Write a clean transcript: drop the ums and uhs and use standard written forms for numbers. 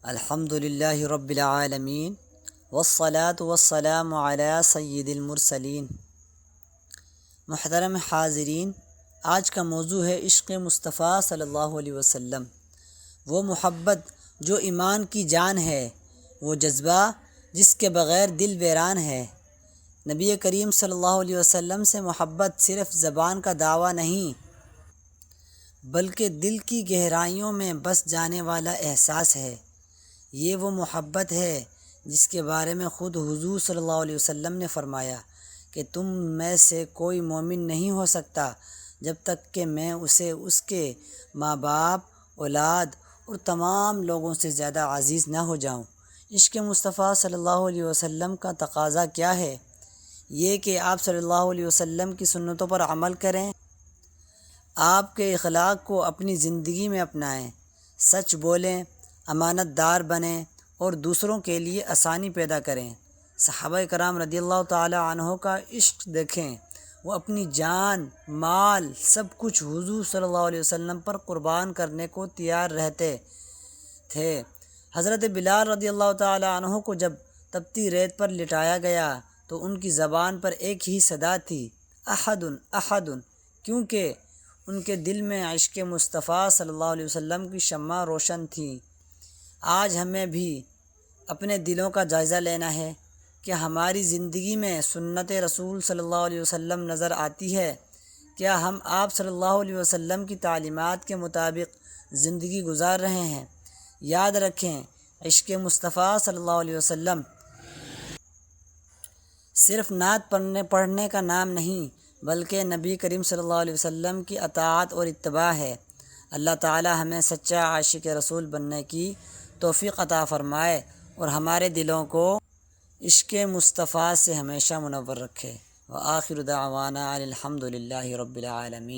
الحمد للہ رب العالمین والصلاة والسلام علی سید المرسلین۔ محترم حاضرین، آج کا موضوع ہے عشق مصطفیٰ صلی اللہ علیہ وسلم، وہ محبت جو ایمان کی جان ہے، وہ جذبہ جس کے بغیر دل ویران ہے۔ نبی کریم صلی اللہ علیہ وسلم سے محبت صرف زبان کا دعویٰ نہیں، بلکہ دل کی گہرائیوں میں بس جانے والا احساس ہے۔ یہ وہ محبت ہے جس کے بارے میں خود حضور صلی اللہ علیہ وسلم نے فرمایا کہ تم میں سے کوئی مومن نہیں ہو سکتا جب تک کہ میں اسے اس کے ماں باپ، اولاد اور تمام لوگوں سے زیادہ عزیز نہ ہو جاؤں۔ عشق مصطفیٰ صلی اللہ علیہ وسلم کا تقاضا کیا ہے؟ یہ کہ آپ صلی اللہ علیہ وسلم کی سنتوں پر عمل کریں، آپ کے اخلاق کو اپنی زندگی میں اپنائیں، سچ بولیں، امانت دار بنیں اور دوسروں کے لیے آسانی پیدا کریں۔ صحابہ کرام رضی اللہ تعالی عنہ کا عشق دیکھیں، وہ اپنی جان، مال، سب کچھ حضور صلی اللہ علیہ وسلم پر قربان کرنے کو تیار رہتے تھے۔ حضرت بلال رضی اللہ تعالی عنہ کو جب تپتی ریت پر لٹایا گیا تو ان کی زبان پر ایک ہی صدا تھی، احد احد، کیونکہ ان کے دل میں عشق مصطفیٰ صلی اللہ علیہ وسلم کی شمع روشن تھی۔ آج ہمیں بھی اپنے دلوں کا جائزہ لینا ہے کہ ہماری زندگی میں سنت رسول صلی اللہ علیہ وسلم نظر آتی ہے؟ کیا ہم آپ صلی اللہ علیہ وسلم کی تعلیمات کے مطابق زندگی گزار رہے ہیں؟ یاد رکھیں، عشق مصطفیٰ صلی اللہ علیہ وسلم صرف نعت پڑھنے کا نام نہیں، بلکہ نبی کریم صلی اللہ علیہ وسلم کی اطاعت اور اتباع ہے۔ اللہ تعالی ہمیں سچا عاشق رسول بننے کی توفیق عطا فرمائے اور ہمارے دلوں کو عشق مصطفیٰ سے ہمیشہ منور رکھے۔ وآخر دعوانا الحمد للہ رب العالمین۔